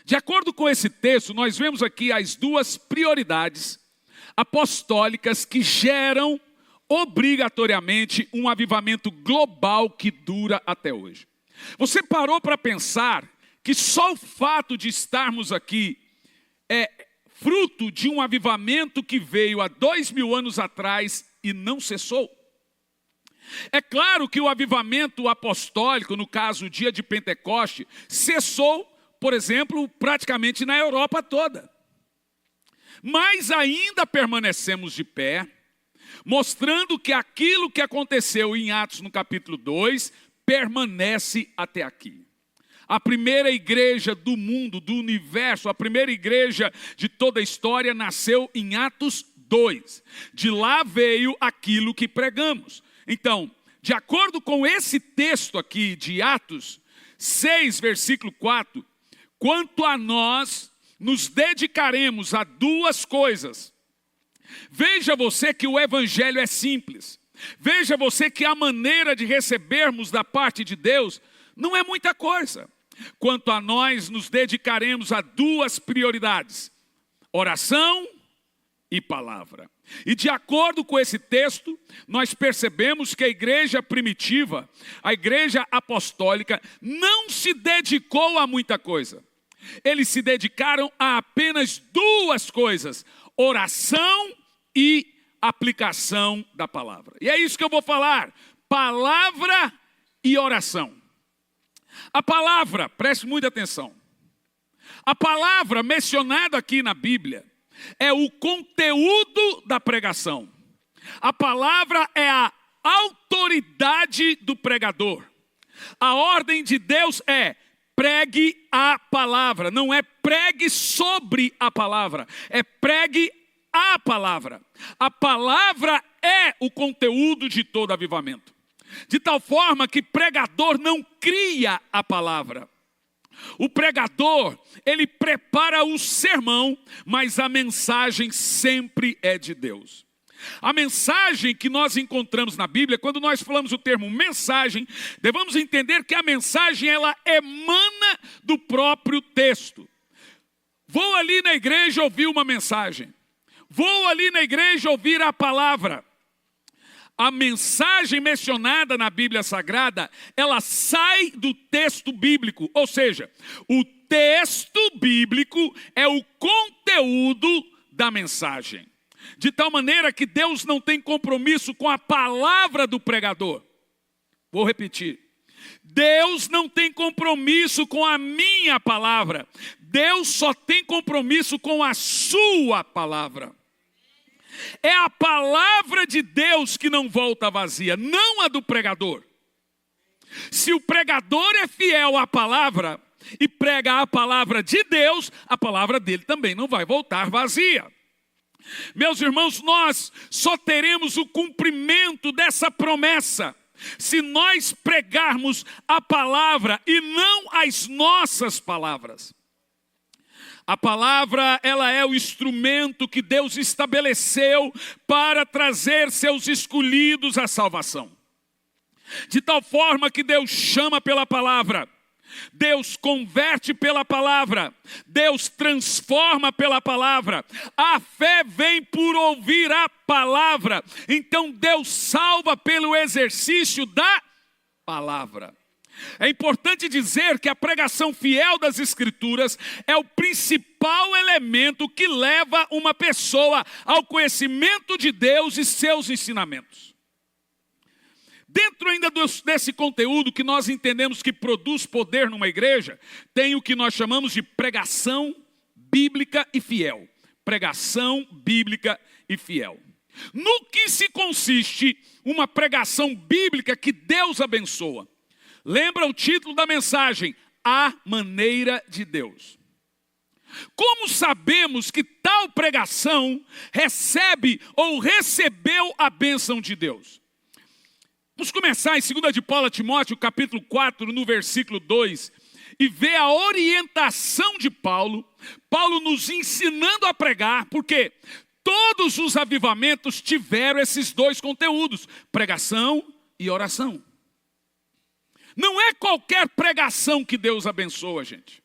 De acordo com esse texto, nós vemos aqui as duas prioridades apostólicas que geram obrigatoriamente um avivamento global que dura até hoje. Você parou para pensar que só o fato de estarmos aqui é fruto de um avivamento que veio há 2000 anos atrás e não cessou? É claro que o avivamento apostólico, no caso o dia de Pentecoste, cessou, por exemplo, praticamente na Europa toda. Mas ainda permanecemos de pé, mostrando que aquilo que aconteceu em Atos no capítulo 2, permanece até aqui. A primeira igreja do mundo, do universo, a primeira igreja de toda a história nasceu em Atos 2. De lá veio aquilo que pregamos. Então, de acordo com esse texto aqui de Atos 6, versículo 4, quanto a nós, nos dedicaremos a duas coisas. Veja você que o evangelho é simples. Veja você que a maneira de recebermos da parte de Deus não é muita coisa. Quanto a nós, nos dedicaremos a duas prioridades: oração e palavra. E de acordo com esse texto, nós percebemos que a igreja primitiva, a igreja apostólica, não se dedicou a muita coisa. Eles se dedicaram a apenas duas coisas: oração e aplicação da palavra. E é isso que eu vou falar: palavra e oração. A palavra, preste muita atenção, a palavra mencionada aqui na Bíblia é o conteúdo da pregação. A palavra é a autoridade do pregador. A ordem de Deus é: pregue a palavra. Não é pregue sobre a palavra, é pregue a palavra. A palavra é o conteúdo de todo avivamento. De tal forma que pregador não cria a palavra. O pregador, ele prepara o sermão, mas a mensagem sempre é de Deus. A mensagem que nós encontramos na Bíblia, quando nós falamos o termo mensagem, devemos entender que a mensagem ela emana do próprio texto. Vou ali na igreja ouvir uma mensagem. Vou ali na igreja ouvir a palavra. A mensagem mencionada na Bíblia Sagrada, ela sai do texto bíblico. Ou seja, o texto bíblico é o conteúdo da mensagem. De tal maneira que Deus não tem compromisso com a palavra do pregador. Vou repetir. Deus não tem compromisso com a minha palavra. Deus só tem compromisso com a sua palavra. É a palavra de Deus que não volta vazia, não a do pregador. Se o pregador é fiel à palavra e prega a palavra de Deus, a palavra dele também não vai voltar vazia. Meus irmãos, nós só teremos o cumprimento dessa promessa se nós pregarmos a palavra e não as nossas palavras. A palavra, ela é o instrumento que Deus estabeleceu para trazer seus escolhidos à salvação. De tal forma que Deus chama pela palavra, Deus converte pela palavra, Deus transforma pela palavra. A fé vem por ouvir a palavra. Então Deus salva pelo exercício da palavra. É importante dizer que a pregação fiel das Escrituras é o principal elemento que leva uma pessoa ao conhecimento de Deus e seus ensinamentos. Dentro ainda desse conteúdo que nós entendemos que produz poder numa igreja, tem o que nós chamamos de pregação bíblica e fiel. Pregação bíblica e fiel. No que se consiste uma pregação bíblica que Deus abençoa? Lembra o título da mensagem? A maneira de Deus. Como sabemos que tal pregação recebe ou recebeu a bênção de Deus? Vamos começar em 2 de Paulo a Timóteo, capítulo 4, no versículo 2, e ver a orientação de Paulo, Paulo nos ensinando a pregar, porque todos os avivamentos tiveram esses dois conteúdos, pregação e oração. Não é qualquer pregação que Deus abençoa, gente.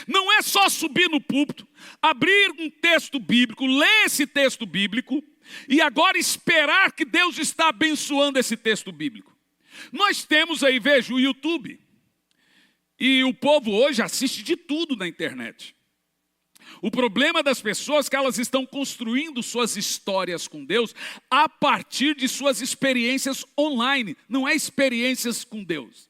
Não é só subir no púlpito, abrir um texto bíblico, ler esse texto bíblico e agora esperar que Deus está abençoando esse texto bíblico. Nós temos aí, veja, o YouTube. E o povo hoje assiste de tudo na internet. O problema das pessoas é que elas estão construindo suas histórias com Deus a partir de suas experiências online, não é experiências com Deus.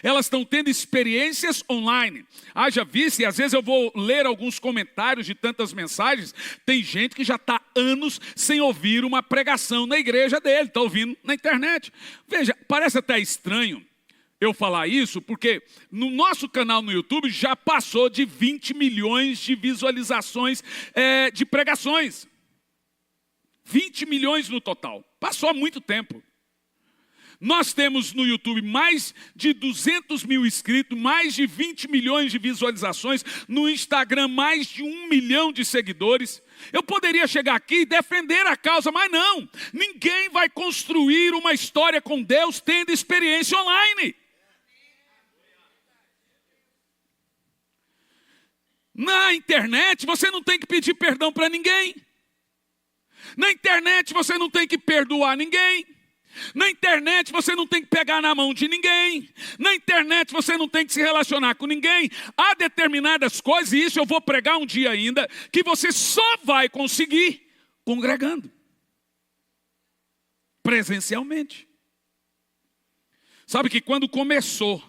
Elas estão tendo experiências online. Haja vista, e às vezes eu vou ler alguns comentários de tantas mensagens, tem gente que já está anos sem ouvir uma pregação na igreja dele, está ouvindo na internet. Veja, parece até estranho eu falar isso, porque no nosso canal no YouTube já passou de 20 milhões de visualizações de pregações. 20 milhões no total. Passou há muito tempo. Nós temos no YouTube mais de 200 mil inscritos, mais de 20 milhões de visualizações. No Instagram, mais de 1 milhão de seguidores. Eu poderia chegar aqui e defender a causa, mas não. Ninguém vai construir uma história com Deus tendo experiência online. Na internet, você não tem que pedir perdão para ninguém. Na internet, você não tem que perdoar ninguém. Na internet, você não tem que pegar na mão de ninguém. Na internet, você não tem que se relacionar com ninguém. Há determinadas coisas, e isso eu vou pregar um dia ainda, que você só vai conseguir congregando. Presencialmente. Sabe que quando começou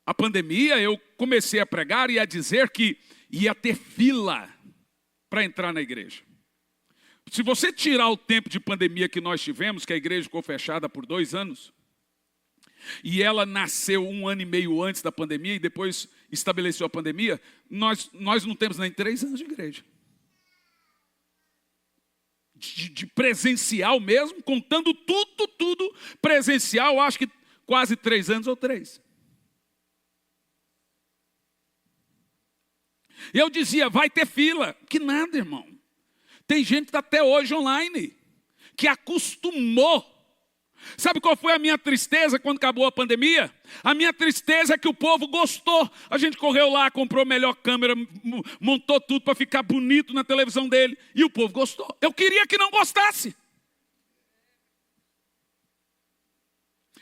a pandemia, eu comecei a pregar e a dizer que ia ter fila para entrar na igreja. Se você tirar o tempo de pandemia que nós tivemos, que a igreja ficou fechada por 2 anos, e ela nasceu 1 ano e meio antes da pandemia, e depois estabeleceu a pandemia, nós não temos nem 3 anos de igreja. De presencial mesmo, contando tudo presencial, acho que quase 3 anos ou 3. E eu dizia, vai ter fila. Que nada, irmão. Tem gente que está até hoje online, que acostumou. Sabe qual foi a minha tristeza quando acabou a pandemia? A minha tristeza é que o povo gostou. A gente correu lá, comprou a melhor câmera, montou tudo para ficar bonito na televisão dele. E o povo gostou. Eu queria que não gostasse.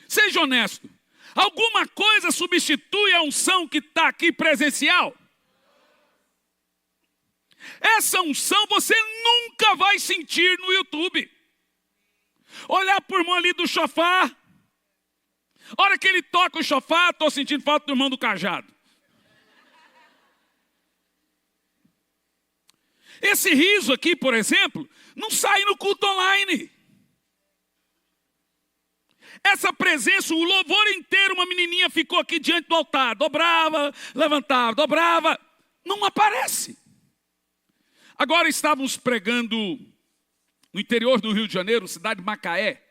Seja honesto. Alguma coisa substitui a unção que está aqui presencial? Essa unção você nunca vai sentir no YouTube. Olhar por irmão ali do chofar. A hora que ele toca o chofar, estou sentindo falta do irmão do cajado. Esse riso aqui, por exemplo, não sai no culto online. Essa presença, o louvor inteiro, uma menininha ficou aqui diante do altar, dobrava, levantava, dobrava, não aparece. Agora estávamos pregando no interior do Rio de Janeiro, cidade de Macaé,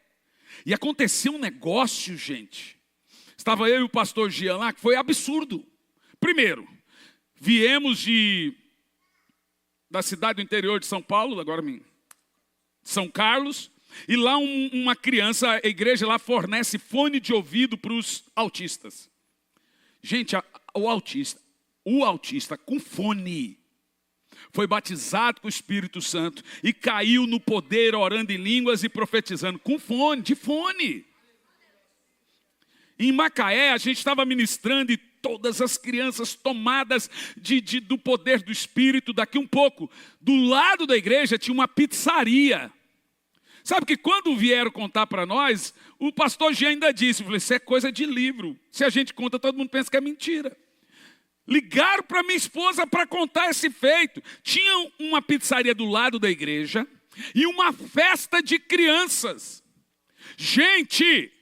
e aconteceu um negócio, gente. Estava eu e o pastor Jean lá, que foi absurdo. Primeiro, viemos da cidade do interior de São Paulo, agora São Carlos, e lá uma criança, a igreja lá fornece fone de ouvido para os autistas. Gente, o autista com fone foi batizado com o Espírito Santo e caiu no poder orando em línguas e profetizando com fone, de fone. Em Macaé a gente estava ministrando e todas as crianças tomadas do poder do Espírito. Daqui um pouco, do lado da igreja tinha uma pizzaria. Sabe que quando vieram contar para nós, o pastor Jean ainda disse, isso é coisa de livro. Se a gente conta, todo mundo pensa que é mentira. Ligaram para minha esposa para contar esse feito. Tinha uma pizzaria do lado da igreja e uma festa de crianças. Gente,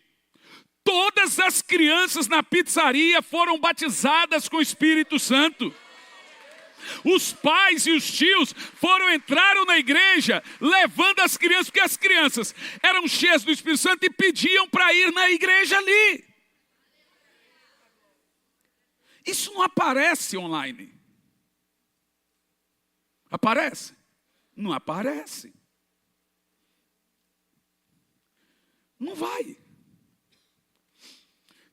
todas as crianças na pizzaria foram batizadas com o Espírito Santo. Os pais e os tios entraram na igreja levando as crianças, porque as crianças eram cheias do Espírito Santo e pediam para ir na igreja ali. Isso não aparece online. Aparece? Não aparece. Não vai.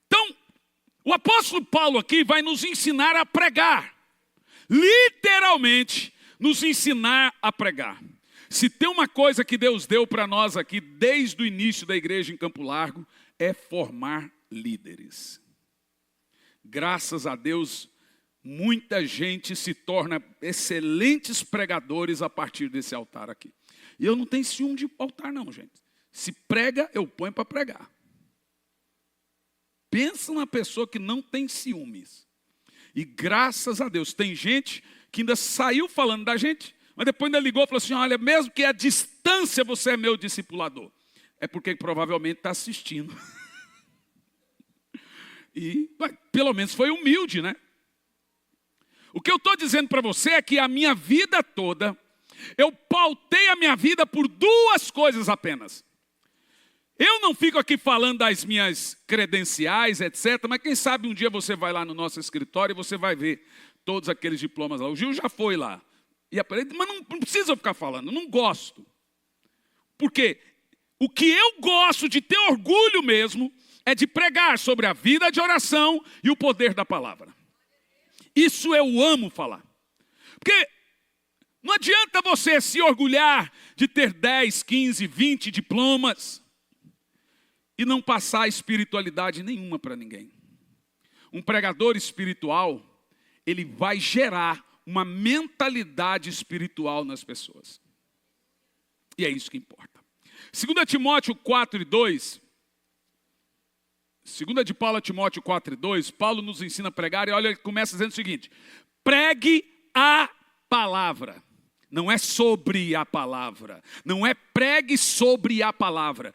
Então, O apóstolo Paulo aqui vai nos ensinar a pregar. Literalmente, nos ensinar a pregar. Se tem uma coisa que Deus deu para nós aqui, desde o início da igreja em Campo Largo, é formar líderes. Graças a Deus, muita gente se torna excelentes pregadores a partir desse altar aqui. E eu não tenho ciúme de altar não, gente. Se prega, eu ponho para pregar. Pensa na pessoa que não tem ciúmes. E graças a Deus, tem gente que ainda saiu falando da gente, mas depois ainda ligou e falou assim, olha, mesmo que à distância você é meu discipulador. É porque provavelmente está assistindo. E pelo menos foi humilde, né? O que eu estou dizendo para você é que a minha vida toda, eu pautei a minha vida por duas coisas apenas. Eu não fico aqui falando das minhas credenciais, etc. Mas quem sabe um dia você vai lá no nosso escritório e você vai ver todos aqueles diplomas lá. O Gil já foi lá. Mas não precisa ficar falando, não gosto. Porque o que eu gosto de ter orgulho mesmo é de pregar sobre a vida de oração e o poder da palavra. Isso eu amo falar. Porque não adianta você se orgulhar de ter 10, 15, 20 diplomas e não passar espiritualidade nenhuma para ninguém. Um pregador espiritual, ele vai gerar uma mentalidade espiritual nas pessoas. E é isso que importa. 2 Timóteo 4:2, 2 de Paulo a Timóteo 4:2, Paulo nos ensina a pregar e olha, ele começa dizendo o seguinte, pregue a palavra. Não é sobre a palavra, não é pregue sobre a palavra.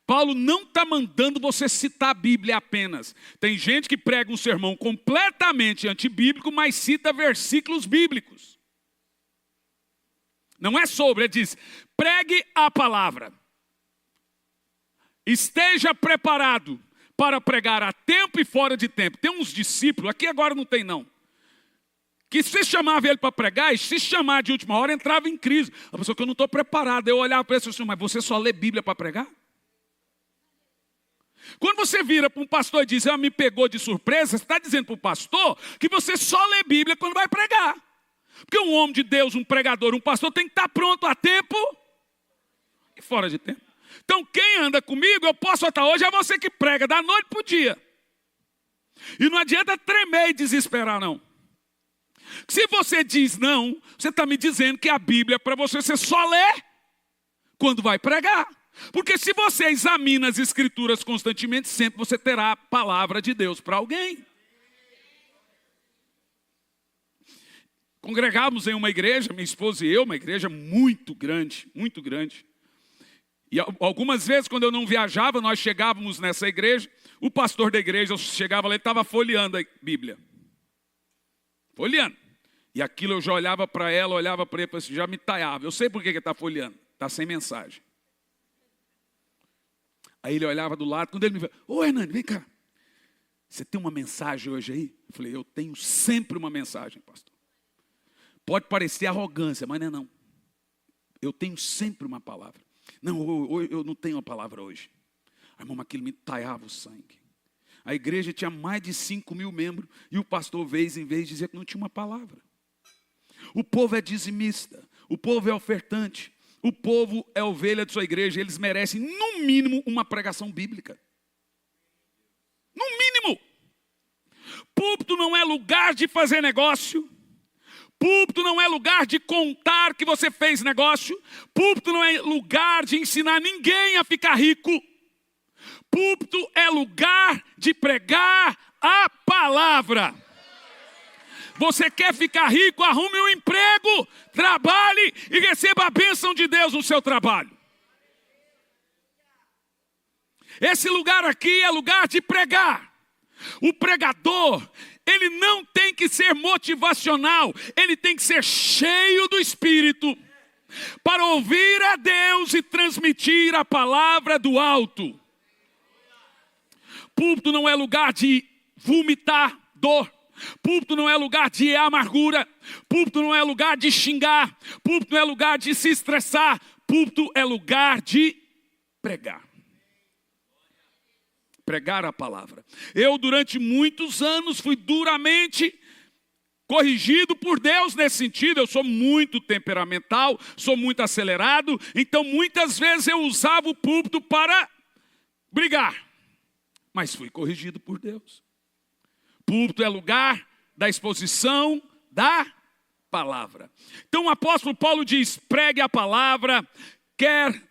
Paulo não está mandando você citar a Bíblia apenas. Tem gente que prega um sermão completamente antibíblico, mas cita versículos bíblicos. Não é sobre, ele diz, pregue a palavra. Esteja preparado para pregar a tempo e fora de tempo. Tem uns discípulos, aqui agora não tem não, que se chamava ele para pregar, e se chamar de última hora, entrava em crise. A pessoa que eu não estou preparado, eu olhava para ele e disse assim, mas você só lê Bíblia para pregar? Quando você vira para um pastor e diz, me pegou de surpresa, você está dizendo para o pastor que você só lê Bíblia quando vai pregar. Porque um homem de Deus, um pregador, um pastor tem que estar pronto a tempo e fora de tempo. Então quem anda comigo, eu posso até hoje, é você que prega da noite para o dia. E não adianta tremer e desesperar não. Se você diz não, você está me dizendo que a Bíblia para você só lê quando vai pregar. Porque se você examina as escrituras constantemente, sempre você terá a palavra de Deus para alguém. Congregávamos em uma igreja, minha esposa e eu, uma igreja muito grande, muito grande. E algumas vezes, quando eu não viajava, nós chegávamos nessa igreja, o pastor da igreja chegava lá e estava folheando a Bíblia. Folheando. E aquilo eu já olhava para ela, olhava para ele, assim, já me taiava. Eu sei por que ele está folheando, está sem mensagem. Aí ele olhava do lado, quando ele me falou, ô Hernani, vem cá, você tem uma mensagem hoje aí? Eu falei, eu tenho sempre uma mensagem, pastor. Pode parecer arrogância, mas não é não. Eu tenho sempre uma palavra. Não, eu não tenho uma palavra hoje. Aí, irmão, aquilo me taiava o sangue. A igreja tinha mais de 5.000 membros, e o pastor, vez em vez, dizia que não tinha uma palavra. O povo é dizimista, o povo é ofertante. O povo é ovelha de sua igreja, eles merecem, no mínimo, uma pregação bíblica. No mínimo. Púlpito não é lugar de fazer negócio. Púlpito não é lugar de contar que você fez negócio. Púlpito não é lugar de ensinar ninguém a ficar rico. Púlpito é lugar de pregar a palavra. Você quer ficar rico? Arrume um emprego, trabalhe e receba a bênção de Deus no seu trabalho. Esse lugar aqui é lugar de pregar. O pregador, ele não tem que ser motivacional, ele tem que ser cheio do Espírito para ouvir a Deus e transmitir a palavra do alto. Púlpito não é lugar de vomitar dor. Púlpito não é lugar de amargura. Púlpito não é lugar de xingar. Púlpito não é lugar de se estressar. Púlpito é lugar de pregar. Pregar a palavra. Eu, durante muitos anos, fui duramente corrigido por Deus nesse sentido. Eu sou muito temperamental, sou muito acelerado, então muitas vezes eu usava o púlpito para brigar. Mas fui corrigido por Deus. Púlpito é lugar da exposição da palavra. Então o apóstolo Paulo diz, pregue a palavra, quer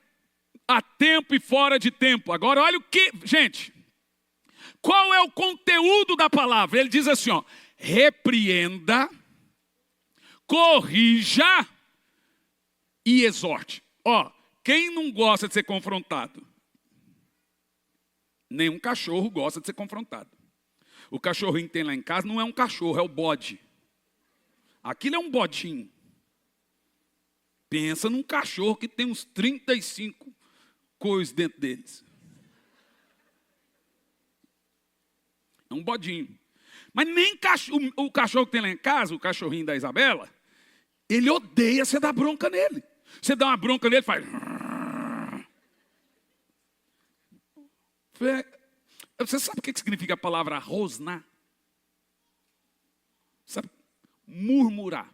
a tempo e fora de tempo. Agora olha o que, gente, qual é o conteúdo da palavra? Ele diz assim, ó, repreenda, corrija e exorte. Ó, quem não gosta de ser confrontado? Nenhum cachorro gosta de ser confrontado. O cachorrinho que tem lá em casa não é um cachorro, é o bode. Aquilo é um bodinho. Pensa num cachorro que tem uns 35 coisas dentro deles. É um bodinho. Mas nem o cachorro que tem lá em casa, o cachorrinho da Isabela, ele odeia você dar bronca nele. Você dá uma bronca nele, faz... Você sabe o que significa a palavra rosnar? Sabe? Murmurar.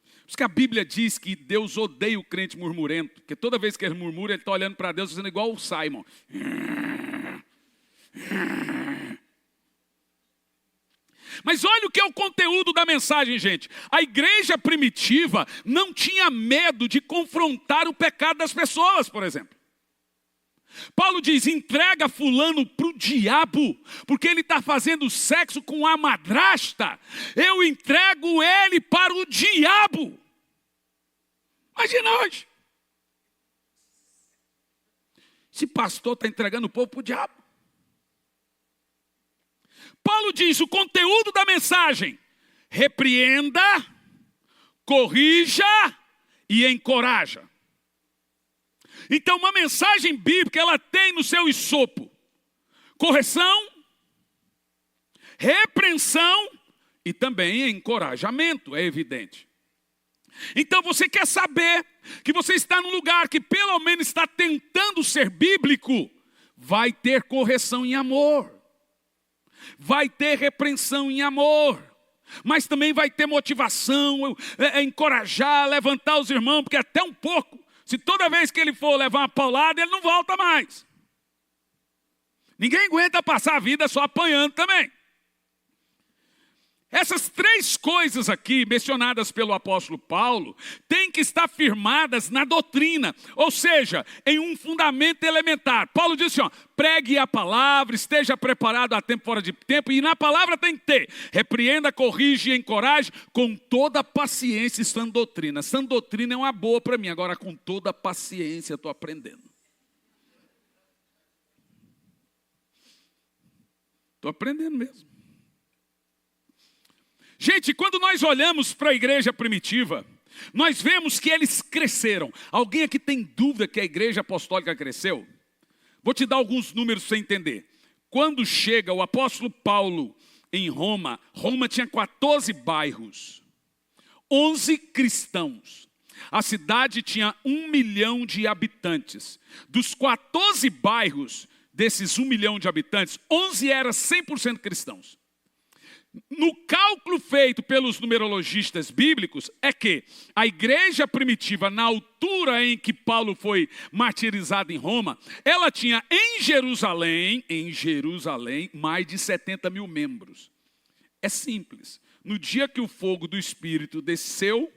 Por isso que a Bíblia diz que Deus odeia o crente murmurento, porque toda vez que ele murmura, ele está olhando para Deus fazendo igual o Simon. Mas olha o que é o conteúdo da mensagem, gente. A igreja primitiva não tinha medo de confrontar o pecado das pessoas, por exemplo. Paulo diz, entrega fulano para o diabo, porque ele está fazendo sexo com a madrasta. Eu entrego ele para o diabo. Imagina hoje. Esse pastor está entregando o povo para o diabo. Paulo diz, o conteúdo da mensagem, repreenda, corrija e encoraja. Então, uma mensagem bíblica, ela tem no seu escopo correção, repreensão e também encorajamento, é evidente. Então, você quer saber que você está num lugar que pelo menos está tentando ser bíblico, vai ter correção em amor, vai ter repreensão em amor, mas também vai ter motivação, encorajar, levantar os irmãos, porque até um pouco, se toda vez que ele for levar uma paulada, ele não volta mais. Ninguém aguenta passar a vida só apanhando também. Essas três coisas aqui, mencionadas pelo apóstolo Paulo, têm que estar firmadas na doutrina, ou seja, em um fundamento elementar. Paulo disse, ó, pregue a palavra, esteja preparado a tempo fora de tempo, e na palavra tem que ter, repreenda, corrige e encoraje com toda paciência e sã doutrina. Sã doutrina é uma boa para mim, agora com toda paciência estou aprendendo. Estou aprendendo mesmo. Gente, quando nós olhamos para a igreja primitiva, nós vemos que eles cresceram. Alguém aqui tem dúvida que a igreja apostólica cresceu? Vou te dar alguns números para você entender. Quando chega o apóstolo Paulo em Roma, Roma tinha 14 bairros, 11 cristãos. A cidade tinha 1 milhão de habitantes. Dos 14 bairros, desses 1 milhão de habitantes, 11 eram 100% cristãos. No cálculo feito pelos numerologistas bíblicos, é que a igreja primitiva, na altura em que Paulo foi martirizado em Roma, ela tinha em Jerusalém, mais de 70 mil membros. É simples. No dia que o fogo do Espírito desceu,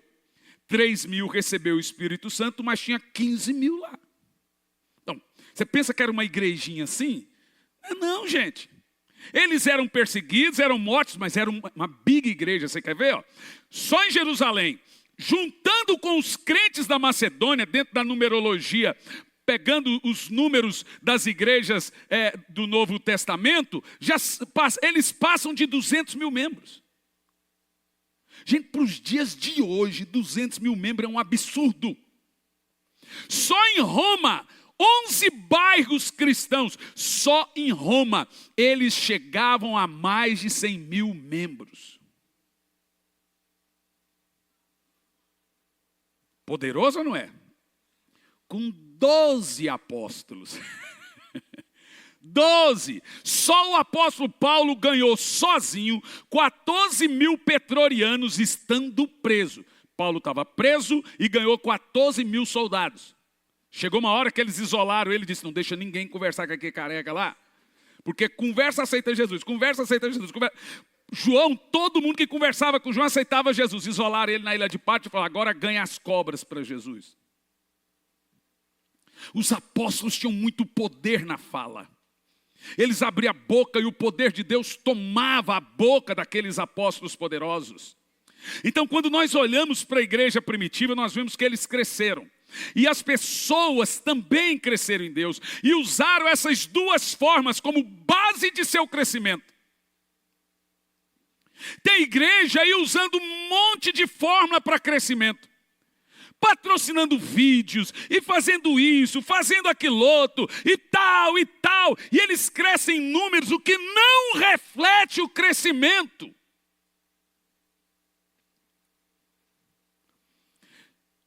3 mil recebeu o Espírito Santo, mas tinha 15 mil lá. Então, você pensa que era uma igrejinha assim? Não, gente. Eles eram perseguidos, eram mortos, mas era uma big igreja, você quer ver? Ó? Só em Jerusalém, juntando com os crentes da Macedônia, dentro da numerologia, pegando os números das igrejas do Novo Testamento, eles passam de 200 mil membros. Gente, para os dias de hoje, 200 mil membros é um absurdo. Só em Roma, 11 bairros cristãos, só em Roma, eles chegavam a mais de 100 mil membros. Poderoso ou não é? Com 12 apóstolos. 12. Só o apóstolo Paulo ganhou sozinho 14 mil pretorianos estando preso. Paulo estava preso e ganhou 14 mil soldados. Chegou uma hora que eles isolaram ele e disse, não deixa ninguém conversar com aquele careca lá. Porque conversa aceita Jesus, conversa aceita Jesus. João, todo mundo que conversava com João aceitava Jesus. Isolaram ele na ilha de Pátio e falaram, agora ganha as cobras para Jesus. Os apóstolos tinham muito poder na fala. Eles abriam a boca e o poder de Deus tomava a boca daqueles apóstolos poderosos. Então, quando nós olhamos para a igreja primitiva, nós vemos que eles cresceram. E as pessoas também cresceram em Deus. E usaram essas duas formas como base de seu crescimento. Tem igreja aí usando um monte de fórmula para crescimento. Patrocinando vídeos e fazendo isso, fazendo aquilo outro e tal e tal. E eles crescem em números, o que não reflete o crescimento.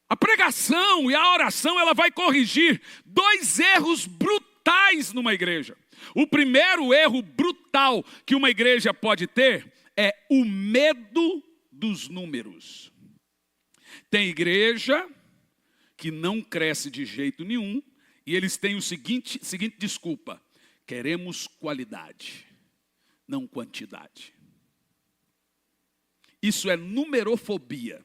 A pregação e a oração, ela vai corrigir dois erros brutais numa igreja. O primeiro erro brutal que uma igreja pode ter é o medo dos números. Tem igreja que não cresce de jeito nenhum e eles têm o seguinte desculpa: queremos qualidade, não quantidade. Isso é numerofobia.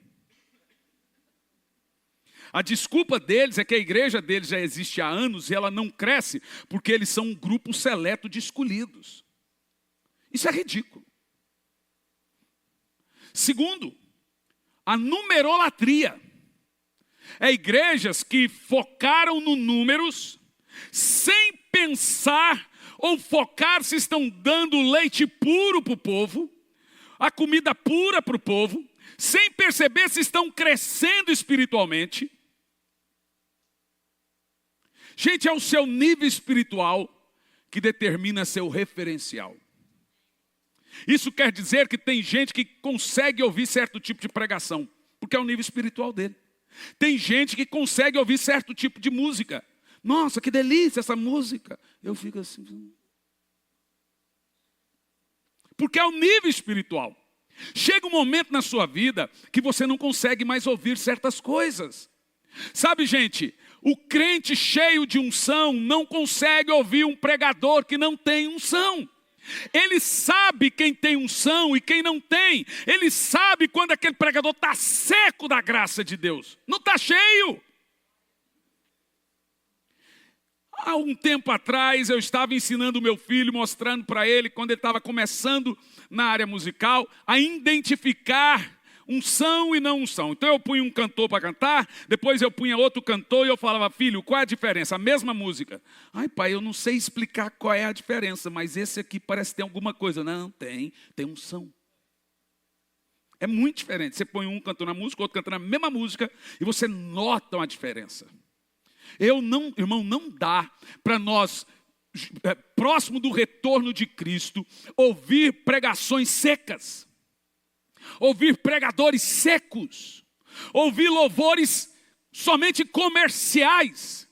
A desculpa deles é que a igreja deles já existe há anos e ela não cresce porque eles são um grupo seleto de escolhidos. Isso é ridículo. Segundo, a numerolatria. É igrejas que focaram no números sem pensar ou focar se estão dando leite puro para o povo, a comida pura para o povo, sem perceber se estão crescendo espiritualmente. Gente, é o seu nível espiritual que determina seu referencial. Isso quer dizer que tem gente que consegue ouvir certo tipo de pregação, porque é o nível espiritual dele. Tem gente que consegue ouvir certo tipo de música. Nossa, que delícia essa música. Eu fico assim. Porque é o nível espiritual. Chega um momento na sua vida que você não consegue mais ouvir certas coisas. Sabe, gente, o crente cheio de unção não consegue ouvir um pregador que não tem unção. Ele sabe quem tem unção e quem não tem. Ele sabe quando aquele pregador está seco da graça de Deus. Não está cheio. Há um tempo atrás eu estava ensinando o meu filho, mostrando para ele, quando ele estava começando na área musical, a identificar unção e não unção. Então eu punha um cantor para cantar, depois eu punha outro cantor e eu falava, filho, qual é a diferença? A mesma música. Ai, pai, eu não sei explicar qual é a diferença, mas esse aqui parece que tem alguma coisa. Não, tem unção. É muito diferente. Você põe um cantando na música, outro cantando na mesma música e você nota uma diferença. Irmão, não dá para nós, próximo do retorno de Cristo, ouvir pregações secas. Ouvir pregadores secos, ouvir louvores somente comerciais,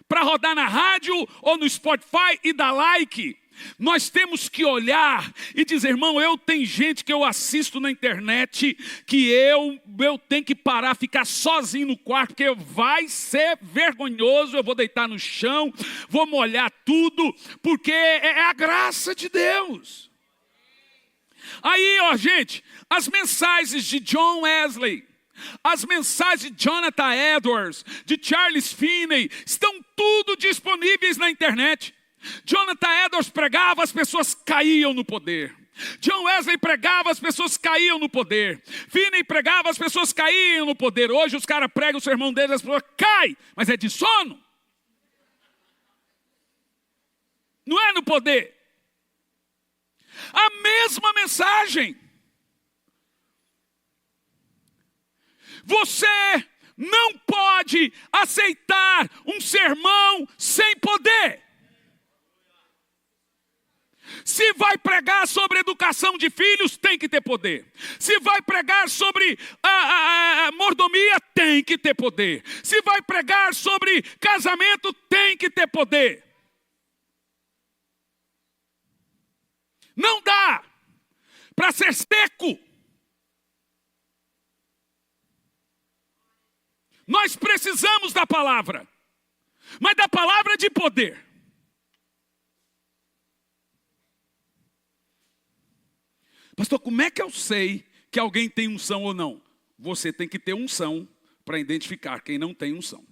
para rodar na rádio ou no Spotify e dar like. Nós temos que olhar e dizer, irmão, tem gente que eu assisto na internet, que eu tenho que parar, ficar sozinho no quarto, porque vai ser vergonhoso, eu vou deitar no chão, vou molhar tudo, porque é a graça de Deus. Aí, gente, as mensagens de John Wesley, as mensagens de Jonathan Edwards, de Charles Finney, estão tudo disponíveis na internet. Jonathan Edwards pregava, as pessoas caíam no poder. John Wesley pregava, as pessoas caíam no poder. Finney pregava, as pessoas caíam no poder. Hoje os caras pregam o sermão deles, as pessoas caem, mas é de sono. Não é no poder. A mesma mensagem. Você não pode aceitar um sermão sem poder. Se vai pregar sobre educação de filhos, tem que ter poder. Se vai pregar sobre a mordomia, tem que ter poder. Se vai pregar sobre casamento, tem que ter poder. Não dá para ser seco. Nós precisamos da palavra, mas da palavra de poder. Pastor, como é que eu sei que alguém tem unção ou não? Você tem que ter unção para identificar quem não tem unção.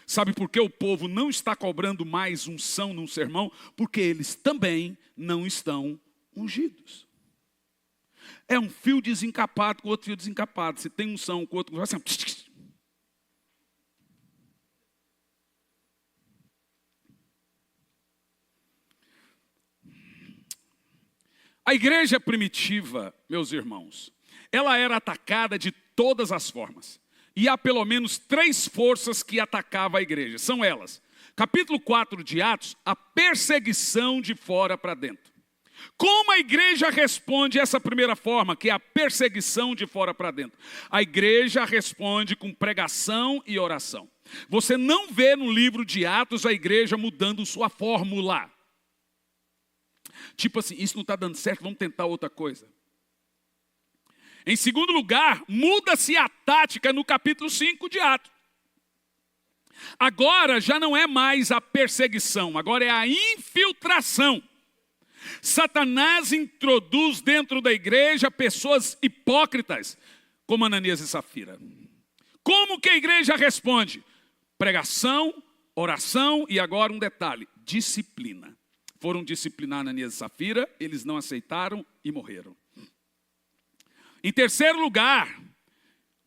Sabe por que o povo não está cobrando mais unção num sermão? Porque eles também não estão ungidos. É um fio desencapado com outro fio desencapado. Se tem unção com outro, vai assim. A igreja primitiva, meus irmãos, ela era atacada de todas as formas. E há pelo menos 3 forças que atacavam a igreja. São elas. Capítulo 4 de Atos, a perseguição de fora para dentro. Como a igreja responde a essa primeira forma, que é a perseguição de fora para dentro? A igreja responde com pregação e oração. Você não vê no livro de Atos a igreja mudando sua fórmula. Tipo assim, isso não está dando certo, vamos tentar outra coisa. Em segundo lugar, muda-se a tática no capítulo 5 de Atos. Agora já não é mais a perseguição, agora é a infiltração. Satanás introduz dentro da igreja pessoas hipócritas, como Ananias e Safira. Como que a igreja responde? Pregação, oração e agora um detalhe, disciplina. Foram disciplinar Ananias e Safira, eles não aceitaram e morreram. Em terceiro lugar,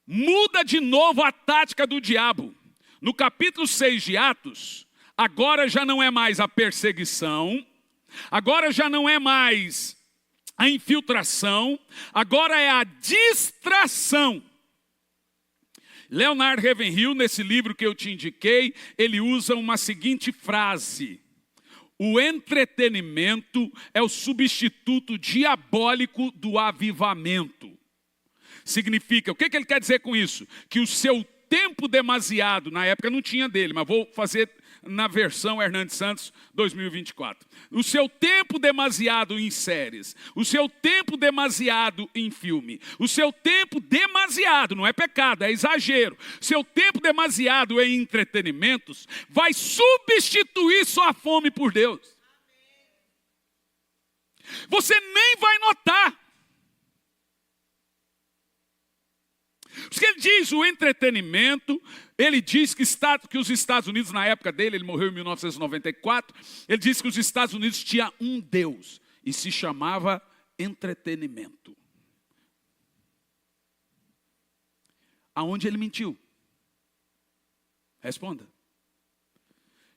muda de novo a tática do diabo. No capítulo 6 de Atos, agora já não é mais a perseguição, agora já não é mais a infiltração, agora é a distração. Leonard Ravenhill, nesse livro que eu te indiquei, ele usa uma seguinte frase: o entretenimento é o substituto diabólico do avivamento. Significa, o que ele quer dizer com isso? Que o seu tempo demasiado, na época não tinha dele, mas vou fazer na versão Hernandes Santos 2024. O seu tempo demasiado em séries, o seu tempo demasiado em filme, o seu tempo demasiado, não é pecado, é exagero, seu tempo demasiado em entretenimentos vai substituir sua fome por Deus. Você nem vai notar. Porque ele diz o entretenimento, ele diz que os Estados Unidos, na época dele, ele morreu em 1994, ele disse que os Estados Unidos tinham um Deus e se chamava entretenimento. Aonde ele mentiu? Responda.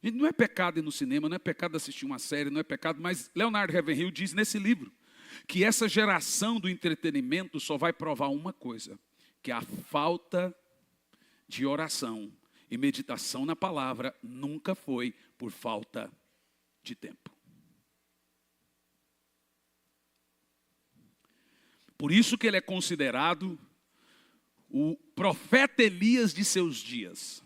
Gente, não é pecado ir no cinema, não é pecado assistir uma série, não é pecado, mas Leonard Ravenhill diz nesse livro que essa geração do entretenimento só vai provar uma coisa: que a falta de oração e meditação na palavra nunca foi por falta de tempo. Por isso que ele é considerado o profeta Elias de seus dias.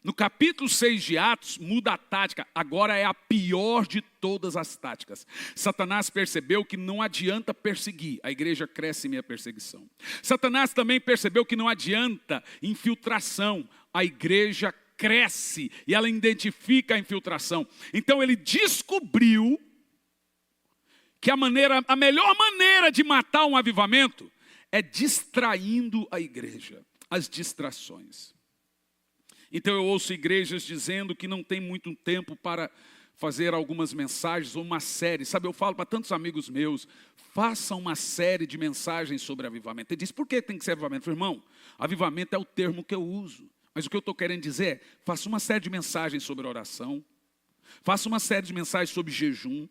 No capítulo 6 de Atos, muda a tática, agora é a pior de todas as táticas. Satanás percebeu que não adianta perseguir, a igreja cresce em meia perseguição. Satanás também percebeu que não adianta infiltração, a igreja cresce e ela identifica a infiltração. Então ele descobriu que a melhor maneira de matar um avivamento é distraindo a igreja, as distrações. Então eu ouço igrejas dizendo que não tem muito tempo para fazer algumas mensagens ou uma série. Sabe, eu falo para tantos amigos meus, faça uma série de mensagens sobre avivamento. Ele diz, por que tem que ser avivamento? Eu falo, irmão, avivamento é o termo que eu uso. Mas o que eu estou querendo dizer é, faça uma série de mensagens sobre oração, faça uma série de mensagens sobre jejum,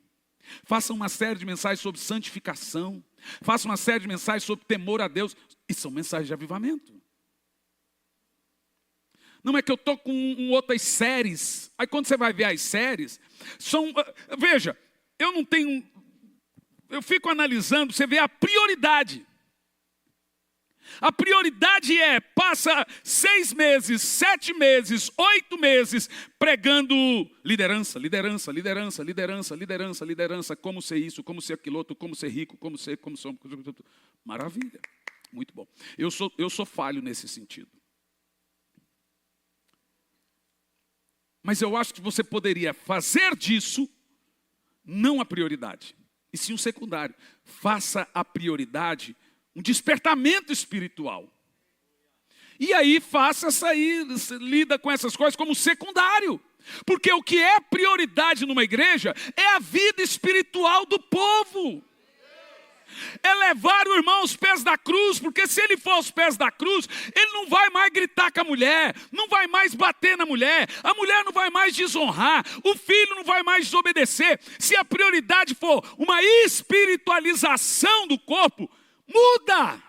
faça uma série de mensagens sobre santificação, faça uma série de mensagens sobre temor a Deus. E são mensagens de avivamento. Não é que eu estou com outras séries. Aí quando você vai ver as séries, veja, eu fico analisando, você vê a prioridade. A prioridade passa 6 meses, 7 meses, 8 meses pregando liderança, liderança, liderança, liderança, liderança, liderança, como ser isso, como ser aquilo outro, como ser rico, como ser. Maravilha, muito bom. Eu sou falho nesse sentido. Mas eu acho que você poderia fazer disso não a prioridade, e sim um secundário. Faça a prioridade um despertamento espiritual. E aí lida com essas coisas como secundário. Porque o que é prioridade numa igreja é a vida espiritual do povo. É levar o irmão aos pés da cruz, porque se ele for aos pés da cruz, ele não vai mais gritar com a mulher, não vai mais bater na mulher, a mulher não vai mais desonrar, o filho não vai mais desobedecer. Se a prioridade for uma espiritualização do corpo, muda.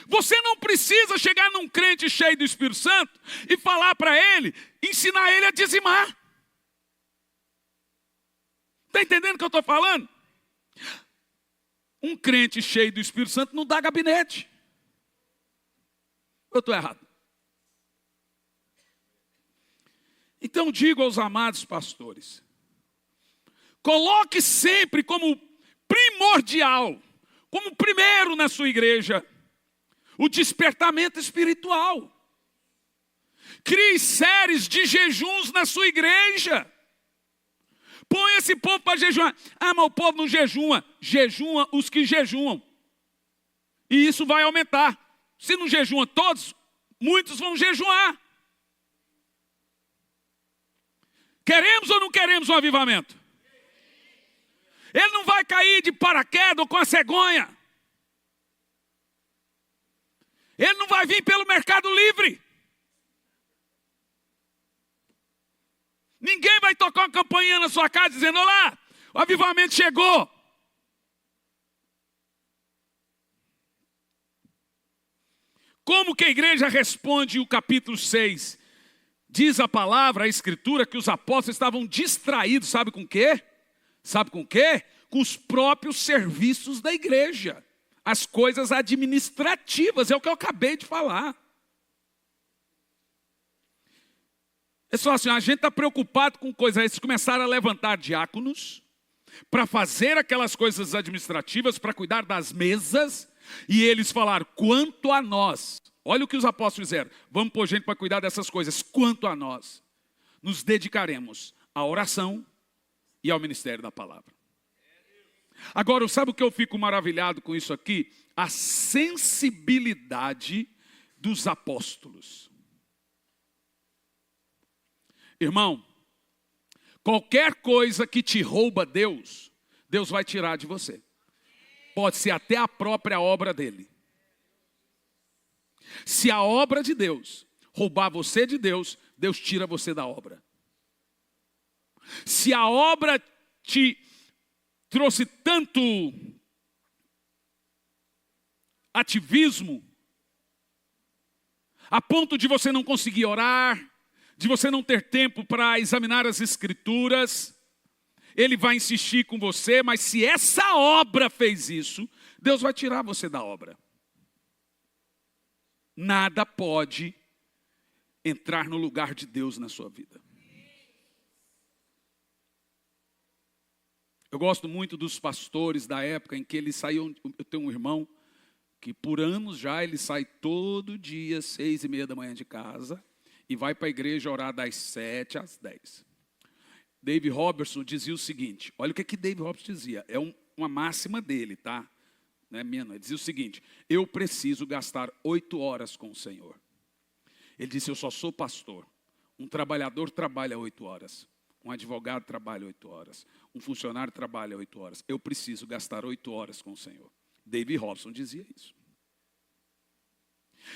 Você não precisa chegar num crente cheio do Espírito Santo e falar para ele, ensinar ele a dizimar. Está entendendo o que eu estou falando? Um crente cheio do Espírito Santo não dá gabinete. Eu estou errado? Então digo aos amados pastores, coloque sempre como primordial, como primeiro na sua igreja, o despertamento espiritual. Crie séries de jejuns na sua igreja. Põe esse povo para jejuar. Ah, mas o povo não jejua. Jejua os que jejuam. E isso vai aumentar. Se não jejuam todos, muitos vão jejuar. Queremos ou não queremos um avivamento? Ele não vai cair de paraquedas ou com a cegonha. Ele não vai vir pelo Mercado Livre. Ninguém vai tocar uma campainha na sua casa dizendo, olá, o avivamento chegou. Como que a igreja responde o capítulo 6? Diz a palavra, a escritura, que os apóstolos estavam distraídos, sabe com o quê? Sabe com o quê? Com os próprios serviços da igreja. As coisas administrativas, é o que eu acabei de falar. Eles falaram assim, a gente está preocupado com coisas. Eles começaram a levantar diáconos para fazer aquelas coisas administrativas, para cuidar das mesas. E eles falaram, quanto a nós, olha o que os apóstolos fizeram. Vamos pôr gente para cuidar dessas coisas. Quanto a nós, nos dedicaremos à oração e ao ministério da palavra. Agora, sabe o que eu fico maravilhado com isso aqui? A sensibilidade dos apóstolos. Irmão, qualquer coisa que te rouba Deus, Deus vai tirar de você. Pode ser até a própria obra dele. Se a obra de Deus roubar você de Deus, Deus tira você da obra. Se a obra te trouxe tanto ativismo, a ponto de você não conseguir orar, de você não ter tempo para examinar as escrituras, ele vai insistir com você, mas se essa obra fez isso, Deus vai tirar você da obra. Nada pode entrar no lugar de Deus na sua vida. Eu gosto muito dos pastores da época em que eles saíam. Eu tenho um irmão que por anos já ele sai todo dia, 6:30 da manhã de casa, e vai para a igreja orar das 7 às 10. David Robertson dizia o seguinte, olha o que David Robertson dizia, é uma máxima dele, tá? Não é minha, não. Ele dizia o seguinte, eu preciso gastar 8 horas com o Senhor. Ele disse, eu só sou pastor. Um trabalhador trabalha 8 horas. Um advogado trabalha 8 horas. Um funcionário trabalha 8 horas. Eu preciso gastar 8 horas com o Senhor. David Robertson dizia isso.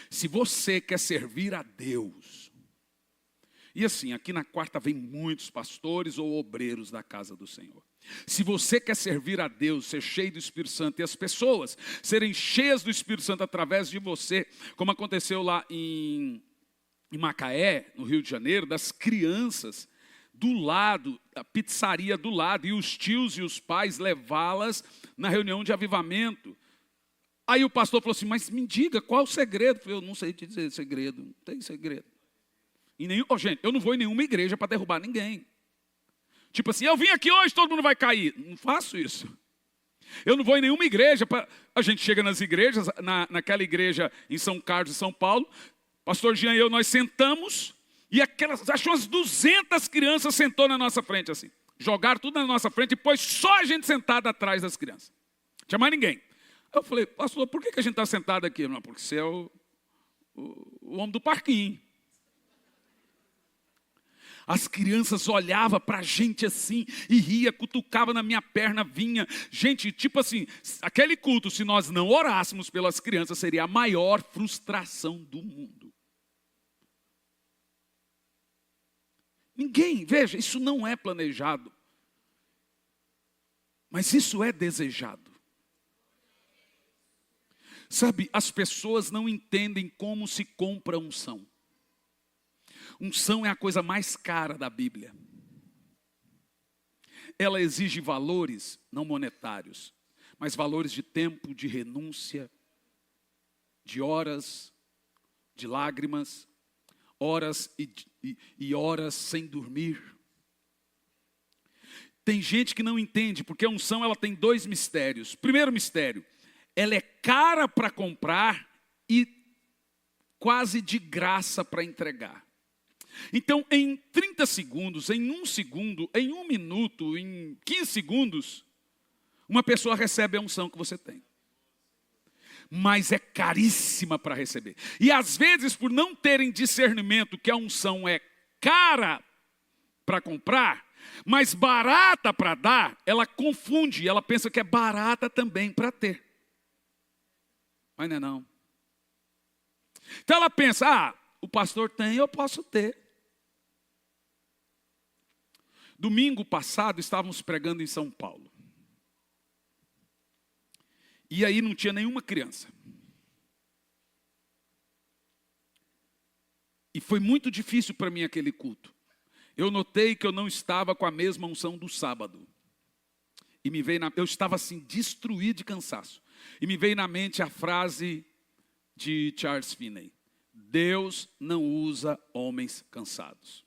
Se você quer servir a Deus, e assim, aqui na quarta vem muitos pastores ou obreiros da casa do Senhor. Se você quer servir a Deus, ser cheio do Espírito Santo, e as pessoas serem cheias do Espírito Santo através de você, como aconteceu lá em Macaé, no Rio de Janeiro, das crianças do lado, a pizzaria do lado, e os tios e os pais levá-las na reunião de avivamento. Aí o pastor falou assim, mas me diga, qual é o segredo? Eu falei, eu não sei te dizer segredo, não tem segredo. Gente, eu não vou em nenhuma igreja para derrubar ninguém. Tipo assim, eu vim aqui hoje, todo mundo vai cair. Não faço isso. Eu não vou em nenhuma igreja. A gente chega nas igrejas, naquela igreja em São Carlos e São Paulo, pastor Jean e eu, nós sentamos, e acho umas 200 crianças sentou na nossa frente assim. Jogaram tudo na nossa frente e pôs só a gente sentada atrás das crianças. Não tinha mais ninguém. Eu falei, pastor, por que a gente está sentado aqui? Não, porque você é o homem do parquinho. As crianças olhavam para a gente assim, e ria, cutucava na minha perna, vinha. Gente, tipo assim, aquele culto, se nós não orássemos pelas crianças, seria a maior frustração do mundo. Ninguém, veja, isso não é planejado. Mas isso é desejado. Sabe, as pessoas não entendem como se compra unção. Unção é a coisa mais cara da Bíblia. Ela exige valores, não monetários, mas valores de tempo, de renúncia, de horas, de lágrimas, horas e horas sem dormir. Tem gente que não entende, porque a unção ela tem 2 mistérios. Primeiro mistério, ela é cara para comprar e quase de graça para entregar. Então, em 30 segundos, em 1 segundo, em 1 minuto, em 15 segundos, uma pessoa recebe a unção que você tem. Mas é caríssima para receber. E às vezes, por não terem discernimento que a unção é cara para comprar, mas barata para dar, ela confunde, ela pensa que é barata também para ter. Mas não é não. Então ela pensa, o pastor tem, eu posso ter. Domingo passado estávamos pregando em São Paulo. E aí não tinha nenhuma criança. E foi muito difícil para mim aquele culto. Eu notei que eu não estava com a mesma unção do sábado. E eu estava assim, destruído de cansaço. E me veio na mente a frase de Charles Finney. Deus não usa homens cansados.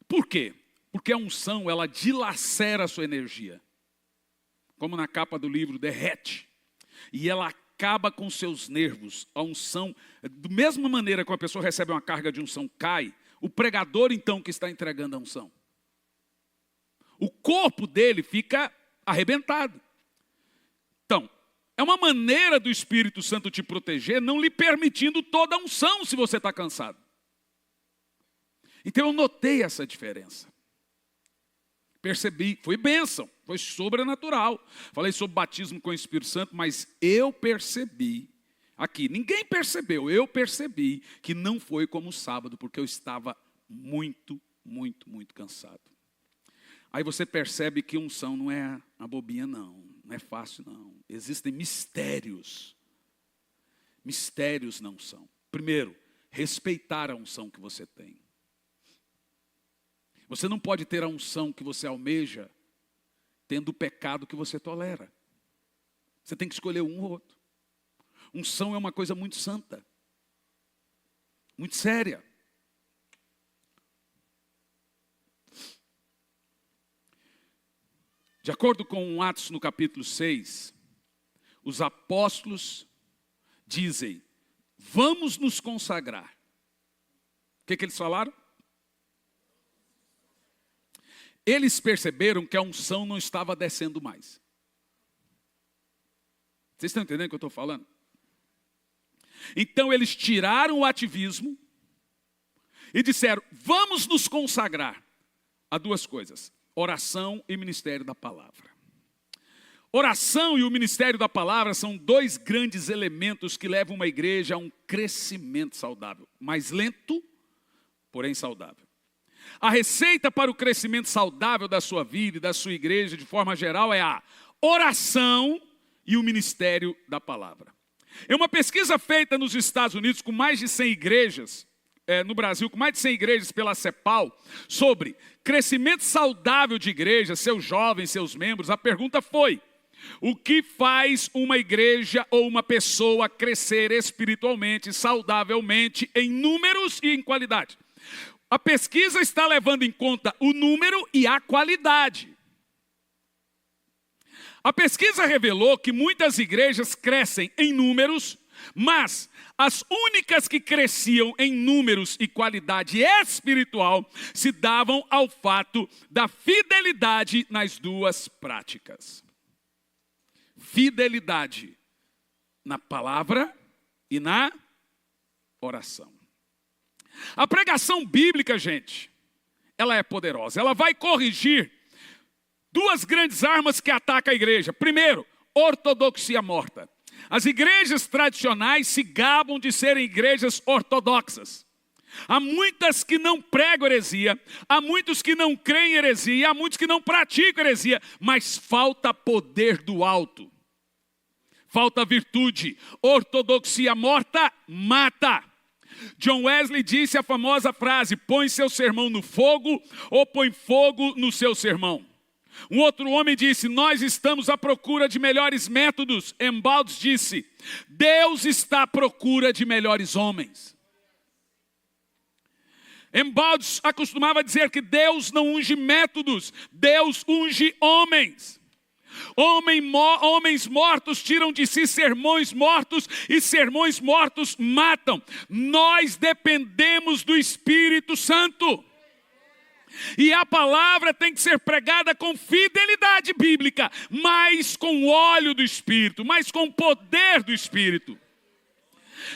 Por quê? Porque a unção, ela dilacera a sua energia. Como na capa do livro, derrete. E ela acaba com seus nervos. A unção, da mesma maneira que uma pessoa recebe uma carga de unção, cai. O pregador, então, que está entregando a unção. O corpo dele fica arrebentado. Então, é uma maneira do Espírito Santo te proteger, não lhe permitindo toda a unção se você está cansado. Então eu notei essa diferença. Percebi, foi bênção, foi sobrenatural. Falei sobre batismo com o Espírito Santo, mas eu percebi, aqui, ninguém percebeu, eu percebi que não foi como o sábado, porque eu estava muito cansado. Aí você percebe que unção não é uma bobinha não é fácil não. Existem mistérios. Mistérios na unção. Primeiro, respeitar a unção que você tem. Você não pode ter a unção que você almeja tendo o pecado que você tolera. Você tem que escolher um ou outro. Unção é uma coisa muito santa, muito séria. De acordo com Atos no capítulo 6, os apóstolos dizem, vamos nos consagrar. O que eles falaram? Eles perceberam que a unção não estava descendo mais. Vocês estão entendendo o que eu estou falando? Então eles tiraram o ativismo e disseram, vamos nos consagrar a 2 coisas. Oração e ministério da palavra. Oração e o ministério da palavra são 2 grandes elementos que levam uma igreja a um crescimento saudável. Mais lento, porém saudável. A receita para o crescimento saudável da sua vida e da sua igreja, de forma geral, é a oração e o ministério da palavra. É uma pesquisa feita nos Estados Unidos com mais de 100 igrejas. no Brasil, com mais de 100 igrejas pela CEPAL, sobre crescimento saudável de igreja, seus jovens, seus membros. A pergunta foi: o que faz uma igreja ou uma pessoa crescer espiritualmente, saudavelmente, em números e em qualidade? A pesquisa está levando em conta o número e a qualidade. A pesquisa revelou que muitas igrejas crescem em números, mas as únicas que cresciam em números e qualidade espiritual se davam ao fato da fidelidade nas duas práticas. Fidelidade na palavra e na oração. A pregação bíblica, gente, ela é poderosa. Ela vai corrigir duas grandes armas que atacam a igreja. Primeiro, ortodoxia morta. As igrejas tradicionais se gabam de serem igrejas ortodoxas. Há muitas que não pregam heresia, há muitos que não creem em heresia, há muitos que não praticam heresia, mas falta poder do alto. Falta virtude. Ortodoxia morta mata. John Wesley disse a famosa frase: põe seu sermão no fogo ou põe fogo no seu sermão. Um outro homem disse: nós estamos à procura de melhores métodos. Embaldes disse: Deus está à procura de melhores homens. Embaldes acostumava dizer que Deus não unge métodos, Deus unge homens. Homens mortos tiram de si sermões mortos, e sermões mortos matam. Nós dependemos do Espírito Santo. E a palavra tem que ser pregada com fidelidade bíblica, mas com o óleo do Espírito, mas com o poder do Espírito.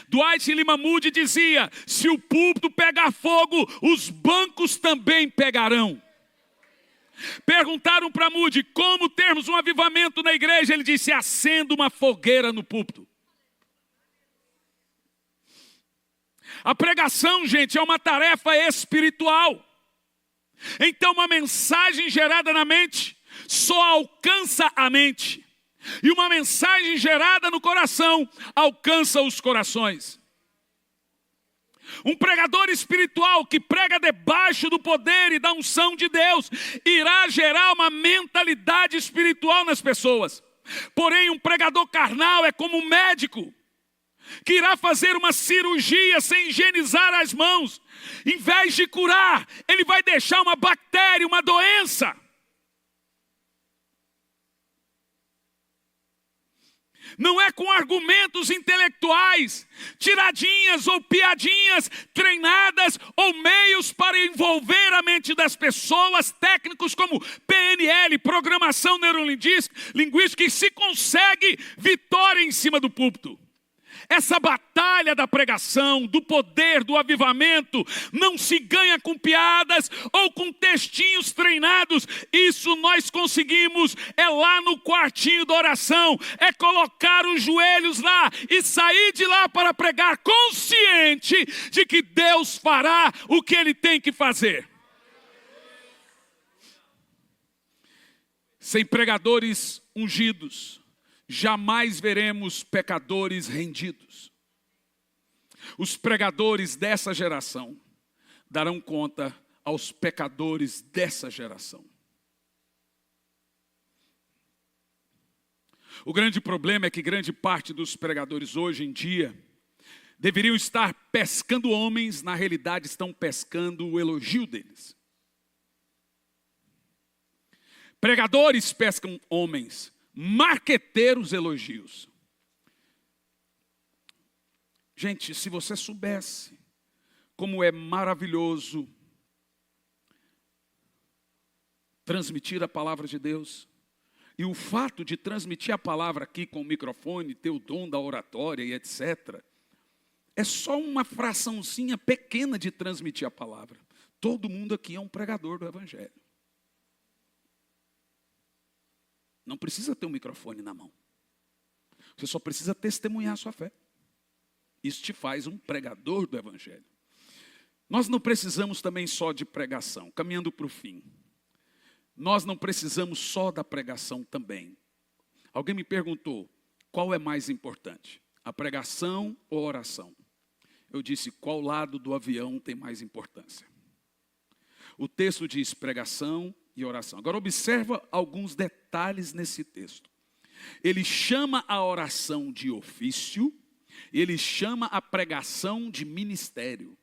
Dwight Lima Moody dizia: se o púlpito pegar fogo, os bancos também pegarão. Perguntaram para Moody como termos um avivamento na igreja. Ele disse: acenda uma fogueira no púlpito. A pregação, gente, é uma tarefa espiritual. Então uma mensagem gerada na mente só alcança a mente. E uma mensagem gerada no coração alcança os corações. Um pregador espiritual que prega debaixo do poder e da unção de Deus irá gerar uma mentalidade espiritual nas pessoas. Porém, um pregador carnal é como um médico que irá fazer uma cirurgia sem higienizar as mãos. Em vez de curar, ele vai deixar uma bactéria, uma doença. Não é com argumentos intelectuais, tiradinhas ou piadinhas treinadas ou meios para envolver a mente das pessoas, técnicos como PNL, programação neurolinguística, que se consegue vitória em cima do púlpito. Essa batalha da pregação, do poder, do avivamento, não se ganha com piadas ou com textinhos treinados. Isso nós conseguimos, é lá no quartinho da oração, é colocar os joelhos lá e sair de lá para pregar consciente de que Deus fará o que Ele tem que fazer. Sem pregadores ungidos, jamais veremos pecadores rendidos. Os pregadores dessa geração darão conta aos pecadores dessa geração. O grande problema é que grande parte dos pregadores hoje em dia deveriam estar pescando homens, na realidade estão pescando o elogio deles. Pregadores pescam homens, marqueteiros elogios. Gente, se você soubesse como é maravilhoso transmitir a palavra de Deus, e o fato de transmitir a palavra aqui com o microfone, ter o dom da oratória e etc., é só uma fraçãozinha pequena de transmitir a palavra. Todo mundo aqui é um pregador do Evangelho. Não precisa ter um microfone na mão. Você só precisa testemunhar a sua fé. Isso te faz um pregador do Evangelho. Nós não precisamos também só de pregação. Caminhando para o fim. Nós não precisamos só da pregação também. Alguém me perguntou, qual é mais importante? A pregação ou a oração? eu disse, qual lado do avião tem mais importância? O texto diz pregação e oração. Agora observa alguns detalhes nesse texto. Ele chama a oração de ofício, ele chama a pregação de ministério.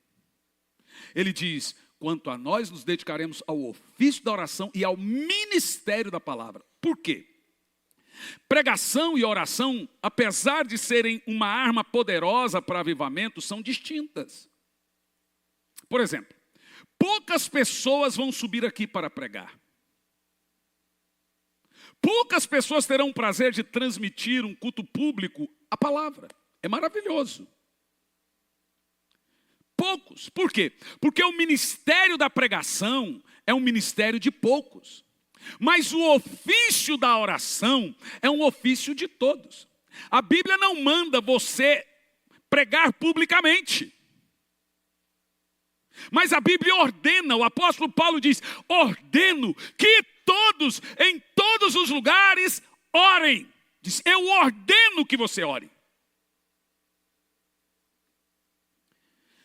Ele diz, quanto a nós nos dedicaremos ao ofício da oração e ao ministério da palavra. Por quê? Pregação e oração, apesar de serem uma arma poderosa para avivamento, são distintas. Por exemplo, poucas pessoas vão subir aqui para pregar. Poucas pessoas terão o prazer de transmitir um culto público a palavra. É maravilhoso. Poucos. Por quê? Porque o ministério da pregação é um ministério de poucos. Mas o ofício da oração é um ofício de todos. A Bíblia não manda você pregar publicamente. Mas a Bíblia ordena, o apóstolo Paulo diz, ordeno que todos, em todos os lugares, orem. Diz, eu ordeno que você ore.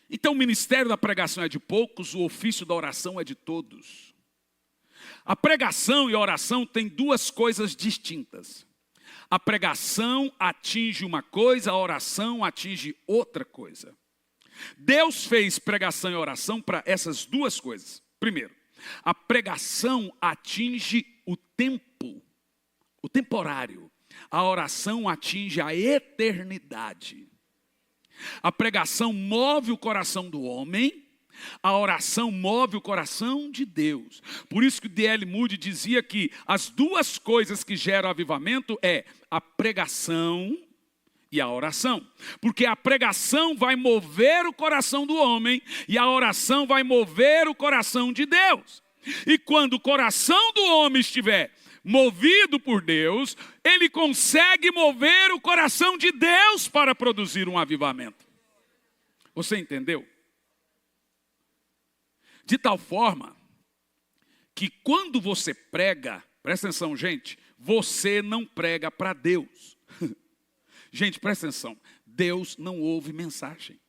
Então o ministério da pregação é de poucos, o ofício da oração é de todos. A pregação e a oração têm duas coisas distintas. A pregação atinge uma coisa, a oração atinge outra coisa. Deus fez pregação e oração para essas duas coisas. Primeiro, a pregação atinge o tempo, o temporário. A oração atinge a eternidade. A pregação move o coração do homem, a oração move o coração de Deus. Por isso que D.L. Moody dizia que as duas coisas que geram avivamento é a pregação e a oração. Porque a pregação vai mover o coração do homem e a oração vai mover o coração de Deus. E quando o coração do homem estiver movido por Deus, ele consegue mover o coração de Deus para produzir um avivamento. Você entendeu? De tal forma que quando você prega, presta atenção, gente, você não prega para Deus. Gente, presta atenção, Deus não ouve mensagem.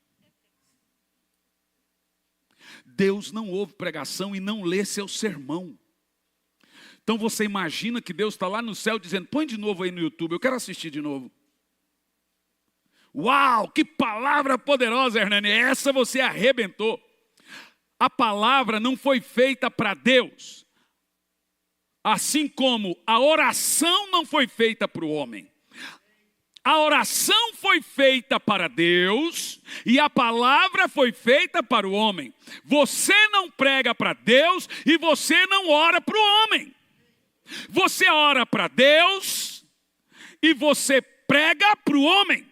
Deus não ouve pregação e não lê seu sermão. Então você imagina que Deus está lá no céu dizendo, põe de novo aí no YouTube, eu quero assistir de novo. Uau, que palavra poderosa, Hernani, essa você arrebentou. A palavra não foi feita para Deus, assim como a oração não foi feita para o homem. A oração foi feita para Deus e a palavra foi feita para o homem. Você não prega para Deus e você não ora para o homem. Você ora para Deus e você prega para o homem.